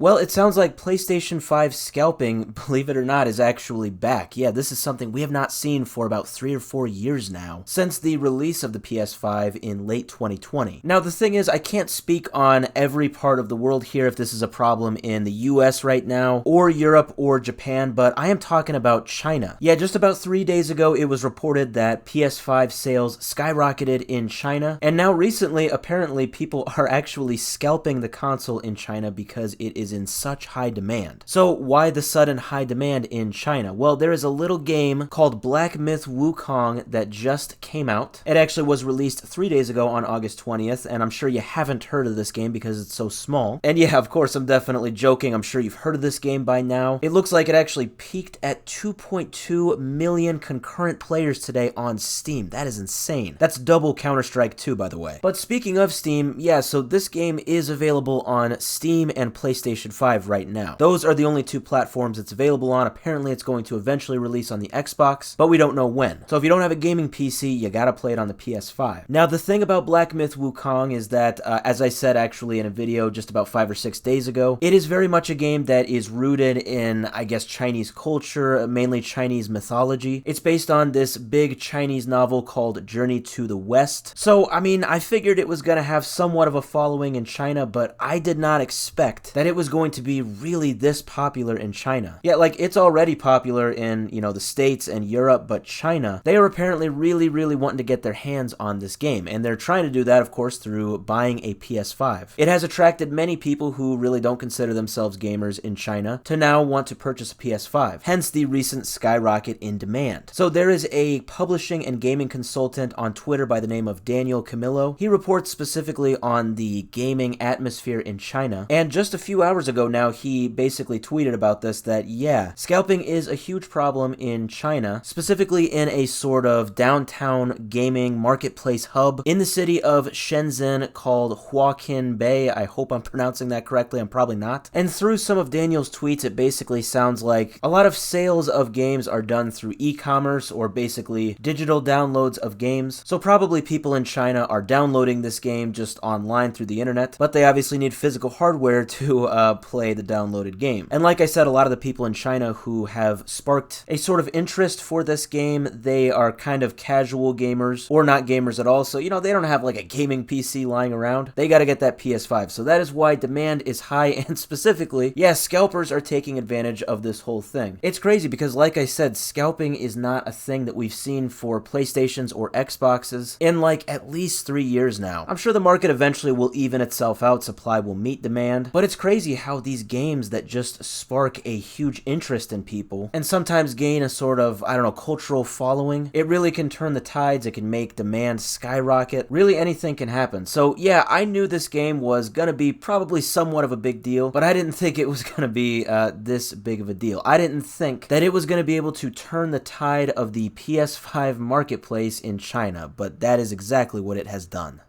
Well, it sounds like PlayStation 5 scalping, believe it or not, is actually back. Yeah, this is something we have not seen for about 3 or 4 years now, since the release of the PS5 in late 2020. Now, the thing is, I can't speak on every part of the world here if this is a problem in the US right now, or Europe, or Japan, but I am talking about China. Yeah, just about 3 days ago, it was reported that PS5 sales skyrocketed in China, and now recently, apparently, people are actually scalping the console in China because it is in such high demand. So why the sudden high demand in China? Well, there is a little game called Black Myth Wukong that just came out. It actually was released 3 days ago on August 20th, and I'm sure you haven't heard of this game because it's so small. And yeah, of course, I'm definitely joking. I'm sure you've heard of this game by now. It looks like it actually peaked at 2.2 million concurrent players today on Steam. That is insane. That's double Counter-Strike 2, by the way. But speaking of Steam, yeah, so this game is available on Steam and PlayStation 5 right now. Those are the only two platforms it's available on. Apparently, it's going to eventually release on the Xbox, but we don't know when. So if you don't have a gaming PC, you gotta play it on the PS5. Now, the thing about Black Myth Wukong is that, as I said actually in a video just about 5 or 6 days ago, it is very much a game that is rooted in, I guess, Chinese culture, mainly Chinese mythology. It's based on this big Chinese novel called Journey to the West. So, I mean, I figured it was gonna have somewhat of a following in China, but I did not expect that it was going to be really this popular in China. Yeah, like, it's already popular in, you know, the States and Europe, but China, they are apparently really wanting to get their hands on this game, and they're trying to do that, of course, through buying a PS5. It has attracted many people who really don't consider themselves gamers in China to now want to purchase a PS5, hence the recent skyrocket in demand. So there is a publishing and gaming consultant on Twitter by the name of Camilo. He reports specifically on the gaming atmosphere in China, and just a few hours ago now, he basically tweeted about this, that yeah, scalping is a huge problem in China, specifically in a sort of downtown gaming marketplace hub in the city of Shenzhen called Huaqian Bay. I hope I'm pronouncing that correctly. I'm probably not. And through some of Daniel's tweets, it basically sounds like a lot of sales of games are done through e-commerce, or basically digital downloads of games. So probably people in China are downloading this game just online through the internet, but they obviously need physical hardware to play the downloaded game. And like I said, a lot of the people in China who have sparked a sort of interest for this game, they are kind of casual gamers or not gamers at all. So, you know, they don't have like a gaming PC lying around. They got to get that PS5. So that is why demand is high, and specifically, yeah, scalpers are taking advantage of this whole thing. It's crazy because, like I said, scalping is not a thing that we've seen for PlayStations or Xboxes in like at least 3 years now. I'm sure the market eventually will even itself out, supply will meet demand, but it's crazy how these games that just spark a huge interest in people and sometimes gain a sort of, I don't know, cultural following, it really can turn the tides. It can make demand skyrocket. Really, anything can happen. So yeah, I knew this game was gonna be probably somewhat of a big deal, but I didn't think it was gonna be this big of a deal. I didn't think that it was gonna be able to turn the tide of the PS5 marketplace in China, but that is exactly what it has done.